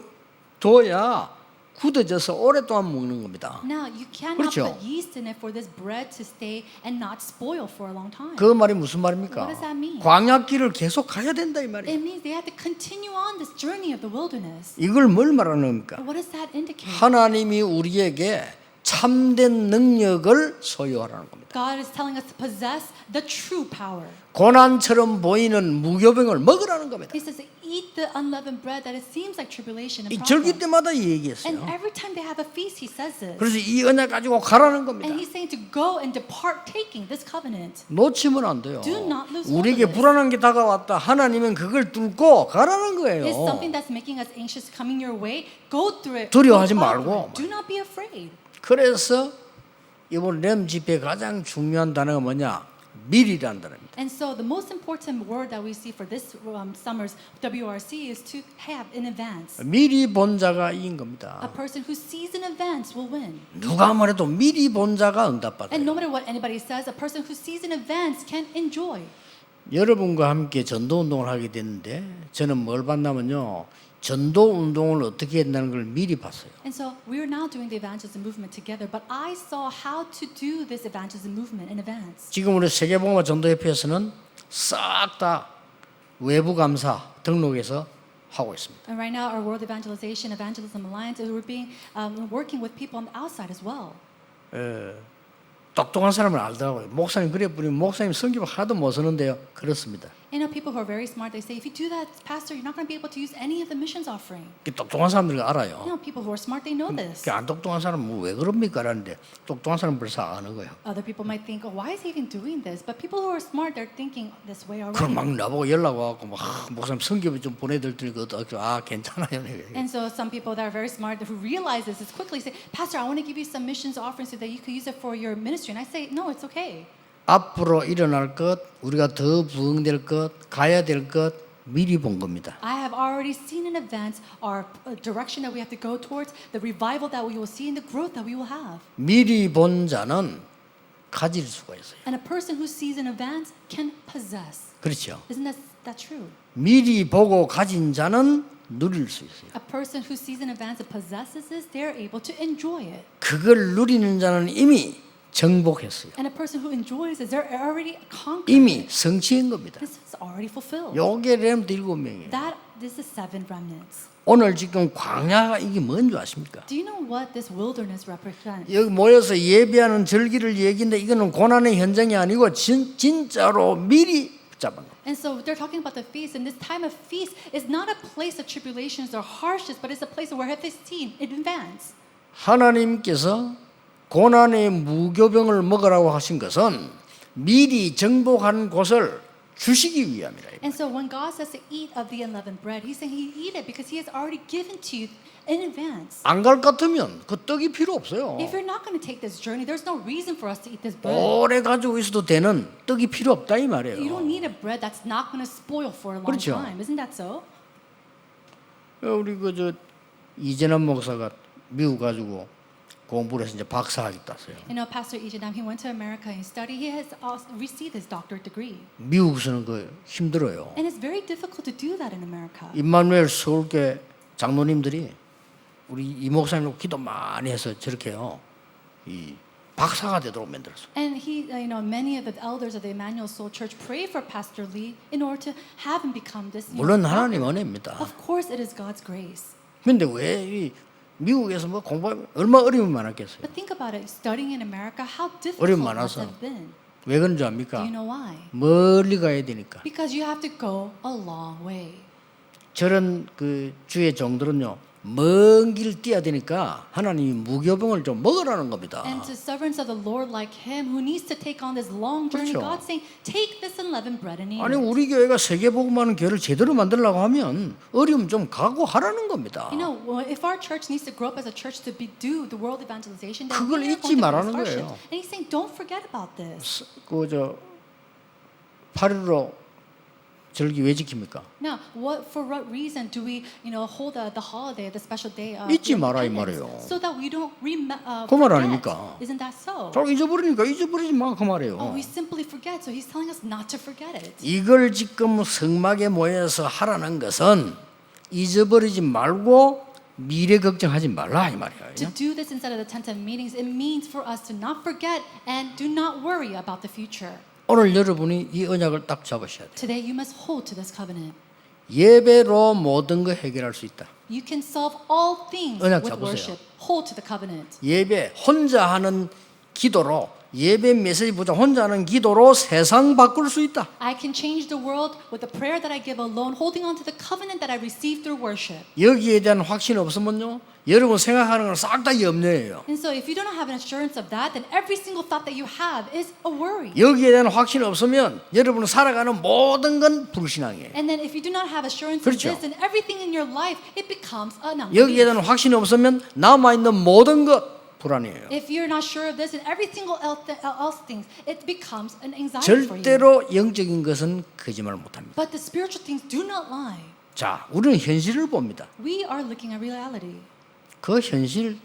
둬야 굳어져서 오랫동안 먹는 겁니다. Now you cannot 그렇죠. put yeast in it for this bread to stay and not spoil for a long time. 그 말이 무슨 말입니까? What does that mean? 광야길을 계속 가야 된다 이 말이에요. It means they have to continue on this journey of the wilderness. 이걸 뭘 말하는 겁니까? But what does that indicate? 하나님이 우리에게 참된 능력을 소유하라는 겁니다. God is telling us to possess the true power. 고난처럼 보이는 무교병을 먹으라는 겁니다. He says, eat the unleavened bread that it seems like tribulation and 이 절기 problem. 때마다 And 얘기했어요. every time they have a feast, he says this. 그래서 이 언약 가지고 가라는 겁니다. And he's saying to go and depart taking this covenant. 놓치면 안 돼요. Do not lose 우리에게 hold of this. 불안한 게 다가왔다. 하나님은 그걸 뚫고 가라는 거예요. Is something that's making us anxious coming your way? Go through it. 두려워하지 Go through 말고. it. Do not be afraid. 그래서 이번 렘 집회 가장 중요한 단어가 뭐냐? 미리라는 단어입니다. And so the most important word that we see for this summer's WRC is to have in advance. 미리 본 자가 이긴 A 겁니다. person who sees in advance will win. 누가 말해도 미리 본 자가 And 응답받아요. no matter what anybody says, a person who sees in advance can enjoy. 여러분과 함께 전도 운동을 하게 됐는데 저는 뭘 봤냐면요. 전도 운동을 어떻게 했다는 걸 미리 봤어요. And so we are now doing the evangelism movement together, but I saw how to do this evangelism movement in advance. 지금 우리 세계복음화 전도협회에서는 싹 다 외부 감사 등록해서 하고 있습니다. And right now, our World Evangelization Evangelism Alliance, we're being working with people on the outside as well. 똑똑한 사람을 알더라고요. 목사님 그래 뿌리면 목사님 성경 하나도 못 쓰는데요. 그렇습니다. You know, people who are very smart, they say, if you do that, Pastor, you're not going to be able to use any of the missions offering. 똑똑한 사람들이 You 알아요. know, people who are smart, they know this. 안 똑똑한 사람은 뭐 왜 그럽니까? 라는데 똑똑한 사람은 벌써 아는 거예요. Other people might think, oh, why is he even doing this? But people who are smart, they're thinking this way 그럼 already. 막 나보고 연락 와갖고 막 목사님 성경을 좀 보내드릴 테니까 괜찮아요. And so some people that are very smart who realize this is quickly say, Pastor, I want to give you some missions offerings so that you could use it for your ministry. And I say, no, it's okay. 앞으로 일어날 것, 우리가 더 부흥될 것, 가야 될 것 미리 본 겁니다. I have already seen in advance our direction that we have to go towards, the revival that we will see, and the growth that we will have. 미리 본 자는 가질 수가 있어요. And a person who sees in advance can possess. 그렇죠. Isn't that true? 미리 보고 가진 자는 누릴 수 있어요. A person who sees in advance and possesses this, they're able to enjoy it. 그걸 누리는 자는 이미 정복했어요. And a person who enjoys it, they're already conquered. 이미 성취한 겁니다. This is already fulfilled. 요게 렘트 7명이에요. This is 7 remnants. 오늘 지금 광야가 이게 뭔지 아십니까? Do you know what this wilderness represents? 여기 모여서 예배하는 절기를 얘기인데 이거는 고난의 현장이 아니고 진짜로 미리 붙잡은 거예요. And so they're talking about the feast, and this time of feast is not a place of tribulations or harshness, but it's a place where have they seen in advance. 하나님께서 고난의 무교병을 먹으라고 하신 것은 미리 정복한 곳을 주시기 위함이라. And so when God says to eat of the unleavened bread, He's saying He eat it because He has already given to you in advance. 안 갈 것 같으면 그 떡이 필요 없어요. If you're not going to take this journey, there's no reason for us to eat this bread. 오래 가지고 있어도 되는 떡이 필요 없다 이 You 말이에요. don't need a bread that's not going to spoil for a long 그렇죠. time. Isn't that so? 우리 그저 이재남 목사가 미국 가지고 공부를 해서 이제 박사학위 땄어요. You know, Pastor Ijedam, he went to America and studied. He has also received his doctorate degree. 미국에서는 그 힘들어요. And it's very difficult to do that in America. 임마누엘 서울교회 장로님들이 우리 이 목사님하고 기도 많이 해서 저렇게요. 이 박사가 되도록 만들었어요. And he, you know, many of the elders of the Emmanuel Soul Church pray for Pastor Lee in order to have him become this. 물론 하나님 은혜입니다. Of course, it is God's grace. 근데 왜 이 미국에서 뭐 공부하면 얼마 어려움이 많았겠어요. But think about it. Studying in America, how difficult 어려움 must 많아서. have been. 왜 그런지 Do 압니까? you know why? 멀리 가야 되니까. Because you have to go a long way. 저런 그 주의 종들은요. 먼 길 뛰어야 되니까 하나님이 무교병을 좀 먹으라는 겁니다. And to servants of the Lord like him, who needs to take on this long journey, 그렇죠. God's saying, take this unleavened bread and eat 아니 it. 우리 교회가 세계복음하는 교회를 제대로 만들려고 하면 어려움 좀 각오하라는 겁니다. You know, if our church needs to grow up as a church to do the world evangelization, then 그걸 we are 잊지 going to 말라는 face 거예요. hardships. And he's saying, don't forget about this. 그저 8.15 절기 왜 지킵니까? Now, for what reason do we, you know, hold the holiday, the special day of 잊지 마라, 이 independence? 말이에요. So that we don't 그 말 forget. 아닙니까? Isn't that so? 잘 잊어버리니까 잊어버리지 마 그 말이에요. Oh, we simply forget. So he's telling us not to forget it. 이걸 지금 성막에 모여서 하라는 것은 잊어버리지 말고 미래 걱정하지 말라 이 말이에요. To do this inside of the tent of meetings, it means for us to not forget and do not worry about the future. 오늘 여러분이 이 언약을 딱 잡으셔야 돼요. Today, you must hold to this covenant. 예배로 모든 거 해결할 수 있다. You can solve all things 언약 with 잡으세요. worship. Hold to the covenant. 예배 혼자 하는 기도로 예배 메시지 보자 혼자 하는 기도로 세상 바꿀 수 있다. I can change the world with the prayer that I give alone, holding on to the covenant that I received through worship. 여기에 대한 확신 없으면요. 여러분 생각하는 건 싹 다 염려예요. And so if you don't have an assurance of that, then every single thought that you have is a worry. 여기에 대한 확신 없으면 여러분 살아가는 모든 건 불신앙이에요. And then if you do not have assurance 그렇죠. of this, then everything in your life, it becomes an 여기에 unbelief. 대한 확신이 없으면 남아있는 모든 것 불안해요. If you're not sure of this and every single else things, it becomes an anxiety for you. 절대로 영적인 것은 거짓말 못합니다. But the spiritual things do not lie. 자, 우리는 현실을 봅니다. We are looking at reality. 그 현실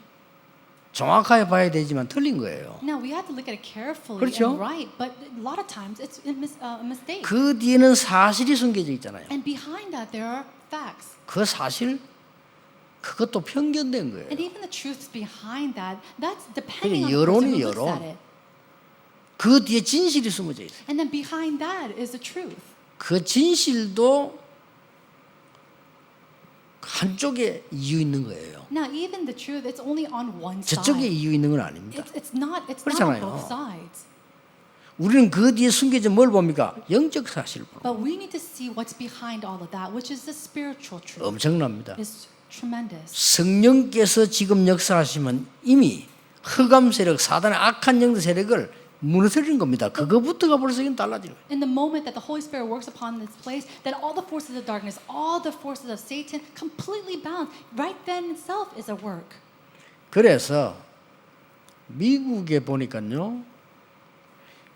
정확하게 봐야 되지만 틀린 거예요. Now we have to look at it carefully 그렇죠? and right, but a lot of times it's a mistake. 그 뒤에는 사실이 숨겨져 있잖아요. And behind that there are facts. 그 사실 그것도 편견된 거예요. And even the truths behind that, that's depending on 그게 the person 여론이 who looks 여론. at it. 그 뒤에 진실이 숨어져 있어요. And then behind that is the truth. 그 진실도 한쪽에 이유 있는 거예요. Now even the truth, it's only on one 저쪽에 side. 이유 있는 건 아닙니다. It's not on 그렇잖아요. both sides. 우리는 그 뒤에 숨겨진 뭘 봅니까? 영적 사실을 봅니다. But we need to see what's behind all of that, which is the spiritual truth. 엄청납니다. It's tremendous. 성령께서 지금 역사하시면 이미 흑암 세력, 사단의 악한 영적 세력을 무너뜨리는 겁니다. 그거부터가 벌써 이건 달라지는 거예요. In the moment that the Holy Spirit works upon this place, then all the forces of darkness, all the forces of Satan completely bound. Right then itself is a work. 그래서 미국에 보니까요.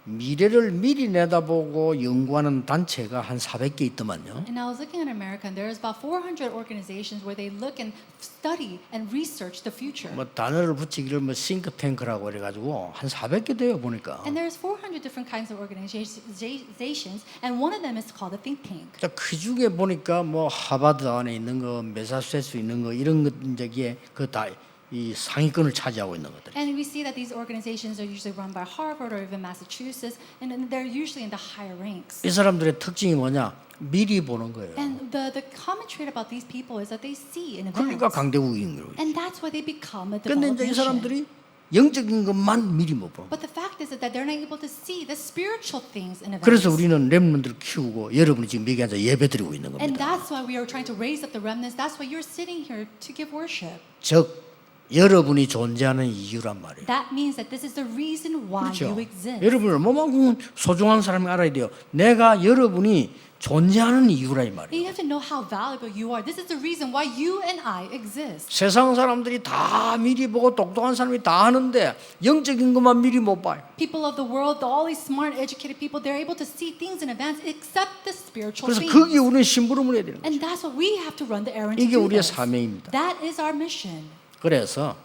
미래를 미리 내다보고 연구하는 단체가 한 400개 있더만요. And I was looking at America, and there's about 400 organizations where they look and study and research the future. 뭐 단어를 붙이기를 뭐 싱크탱크라고 그래가지고 한 400개 돼요 보니까. And there's 400 different kinds of organizations, and one of them is called a think tank. 그 중에 보니까 뭐 하버드 안에 있는 거, 매사추세츠 있는 거 이런 것 저기에 그 다 이 상위권을 차지하고 있는 것들. And we see that these organizations are usually run by Harvard or even Massachusetts, and they're usually in the higher ranks. 이 사람들의 특징이 뭐냐? 미리 보는 거예요. And the common trait about these people is that they see in 그러니까 advance. 강대국인 거예요. And that's why they become a 그런데 developed 이제 이 nation. 사람들이 영적인 것만 미리 못 보는 거예요. But the fact is that they're not able to see the spiritual things in advance. 그래서 우리는 렘넌트를 키우고 여러분이 지금 여기 앉아 예배 드리고 있는 And 겁니다. that's why we are trying to raise up the remnants. That's why you're sitting here to give worship. 즉 여러분이 존재하는 이유란 말이에요. That means that this is the reason why 그렇죠? you exist. 여러분을 얼마만큼 소중한 사람이 알아야 돼요. 내가 여러분이 존재하는 이유라 이 말이에요. You have to know how valuable you are. This is the reason why you and I exist. 세상 사람들이 다 미리 보고 똑똑한 사람이 다 하는데 영적인 것만 미리 못 봐요. People of the world, all these smart, educated people, they're able to see things in advance except the spiritual 그래서 things. 거기에 우리는 심부름을 해야 되는 거예요. And that's what we have to run the errand to 이게 do 우리의 this. 사명입니다. That is our mission. 그래서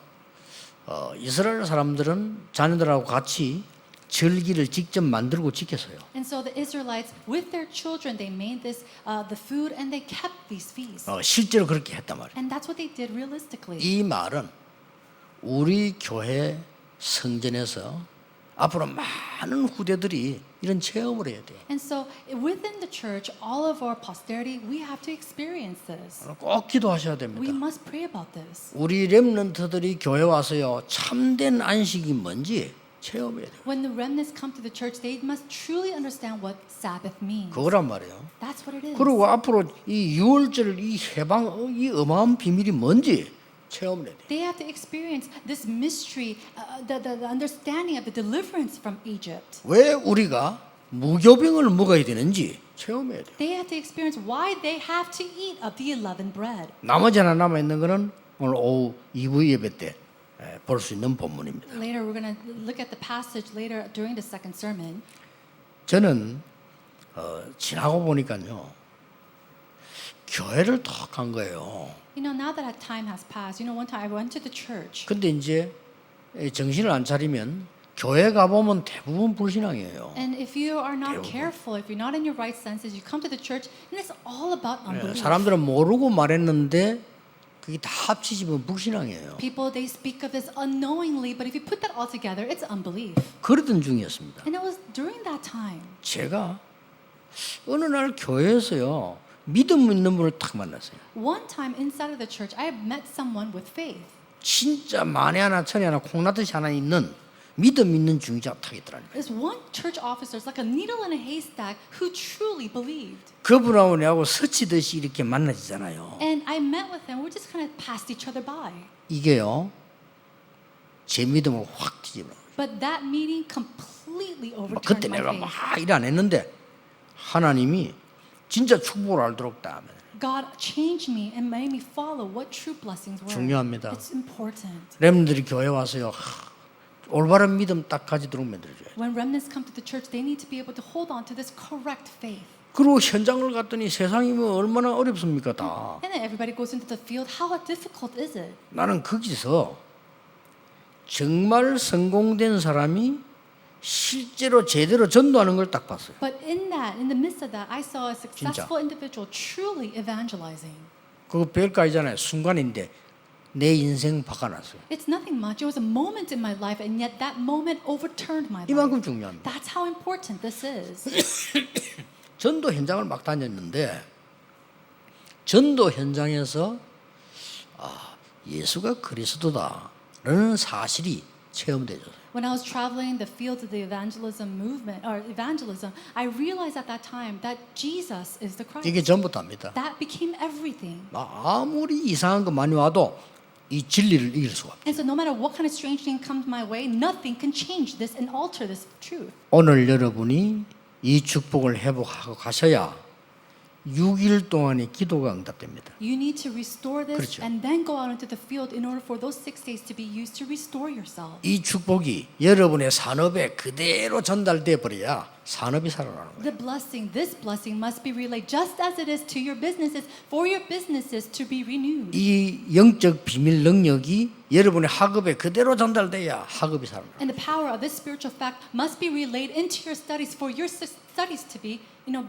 이스라엘 사람들은 자녀들하고 같이 절기를 직접 만들고 지켰어요. And so the Israelites, with their children, they made this the food and they kept these feasts. 실제로 그렇게 했단 말이에요. And that's what they did realistically. 이 말은 우리 교회 성전에서 앞으로 많은 후대들이 이런 체험을 해야 돼요. And so within the church, all of our posterity, we have to experience this. 꼭 기도하셔야 We 됩니다. must pray about this. 우리 렘넌트들이 교회 와서요 참된 안식이 뭔지 체험해야 돼요. When the remnants come to the church, they must truly understand what Sabbath means. 그거란 말이에요. That's what it is. 그리고 앞으로 이 유월절 이 해방 이 어마어마한 비밀이 뭔지 체험을 해야 돼요. They have to experience this mystery, the understanding of the deliverance from Egypt. 왜 우리가 무교병을 먹어야 되는지 체험해야 돼요. They have to experience why they have to eat of the unleavened bread. 나머지 하나 남아 있는 거는 오늘 오후 2부 예배 때 볼 수 있는 본문입니다. Later, we're going to look at the passage later during the second sermon. 저는 지나고 보니까요 교회를 턱 간 거예요. You know, now that time has passed, one time I went to the church. 근데 이제 정신을 안 차리면 교회 가 보면 대부분 불신앙이에요. And if you are not careful, if you're not in your right senses, you come to the church and it's all about unbelief. 사람들은 모르고 말했는데 그게 다 합치지면 불신앙이에요. People, they speak of this unknowingly, but if you put that all together, it's unbelief. 그러던 중이었습니다. And it was during that time. 제가 어느 날 교회에서요 믿음 있는 분을 딱 만났어요. One time inside of the church, I met someone with faith. 진짜 만에 하나 천에 하나 콩나듯이 하나 있는 믿음 있는 중자가 딱 있더라고요. This one church officer is like a needle in a haystack who truly believed. 그분하고 내하고 스치듯이 이렇게 만나지잖아요. And I met with him. We just kind of passed each other by. 이게요 제 믿음을 확 뒤집어. But that meeting completely overturned 그때 my 내가 faith. 막 일 안 했는데 하나님이 진짜 축복을 알도록 다 하면 God changed me and made me follow what true blessings were. 중요합니다. It's important. 렘들이 교회 와서요 올바른 믿음 딱 가지도록 만들어줘요. When remnants come to the church, they need to be able to hold on to this correct faith. 그리고 현장을 갔더니 세상이 뭐 얼마나 어렵습니까 다. And then everybody goes into the field. How difficult is it? 나는 거기서 정말 성공된 사람이 실제로 제대로 전도하는 걸 딱 봤어요. But in the midst of that, I saw a successful individual truly evangelizing. 그거 별거 아니잖아요. 순간인데 내 인생 바꿔놨어요. It's nothing much. It was a moment in my life, and yet that moment overturned my life. 이만큼 중요합니다. That's how important this is. 전도 현장을 막 다녔는데 전도 현장에서 예수가 그리스도다라는 사실이 체험되었어요. When I was traveling the fields of the evangelism movement or evangelism, I realized at that time that Jesus is the Christ. 이게 전부다입니다. That became everything. 아무리 이상한 거 많이 와도 이 진리를 이길 수가 없어요. And so no matter what kind of strange thing comes my way, nothing can change this and alter this truth. 오늘 여러분이 이 축복을 회복하고 가셔야 6일 동안의 기도가 응답됩니다. You need to restore this 그렇죠. and then go out into the field in order for those 6 days to be used to restore yourself. 이 축복이 여러분의 산업에 그대로 전달돼 버려야 산업이 살아나는 거예요. The blessing, this blessing must be relayed just as it is to your businesses, for your businesses to be renewed. 이 영적 비밀 능력이 여러분의 학업에 그대로 전달돼야 학업이 살아나요. And the power of this spiritual fact must be relayed into your studies for your studies to be,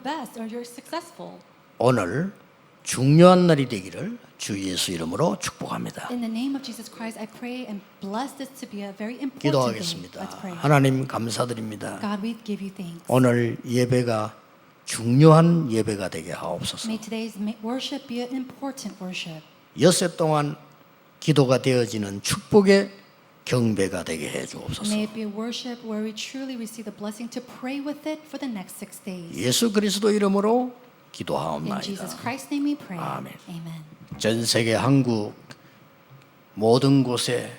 best or you're successful. 오늘 중요한 날이 되기를 주 예수 이름으로 축복합니다. In the name of Jesus Christ, I pray and bless this to be a very important day. 기도하겠습니다. Let's pray. 하나님 감사드립니다. God, we give you thanks. 오늘 예배가 중요한 예배가 되게 하옵소서. May today's worship be an important worship. 엿새 동안 기도가 되어지는 축복의 경배가 되게 해 주옵소서. May it be a worship where we truly receive the blessing to pray with it for the next 6 days. 예수 그리스도 이름으로 In 기도하옵나이다. Jesus Christ's name we pray. 아멘. Amen. 전 세계 한국 모든 곳에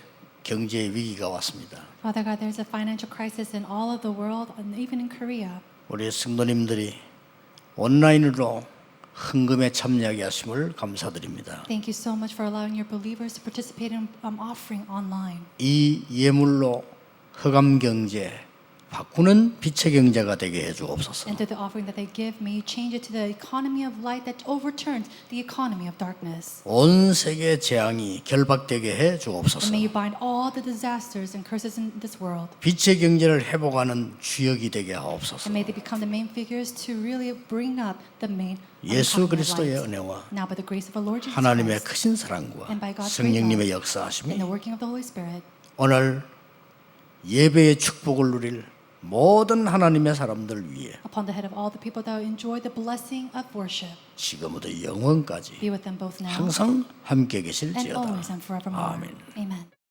경제 위기가 왔습니다. Father God, there's a financial crisis in all of the world and even in Korea. 우리 성도님들이 온라인으로 헌금에 참여하게 하심을 감사드립니다. Thank you so much for allowing your believers to participate in offering online. 이 예물로 흑암 경제 바꾸는 빛의 경제가 되게 해 주옵소서. And through the offering that they give, may you change it to the economy of light that overturns the economy of darkness. 온 세계 재앙이 결박되게 해 And 주옵소서. may you bind all the disasters and curses in this world. 빛의 경제를 회복하는 주역이 되게 하옵소서. And may they become the main figures to really bring up the main 예수 economy of 그리스도의 light. 은혜와 Now by the grace of our Lord Jesus 하나님의 Christ 크신 사랑과 and by God's 성령님의 great 역사하심이 and the working of the Holy Spirit, 오늘 예배의 축복을 누릴 모든 하나님의 사람들 위해 upon the head of all the people that enjoy the blessing of worship, 지금부터 영원까지 be with them both now 항상 함께 and 계실지어다. always and forevermore. 아멘. Amen.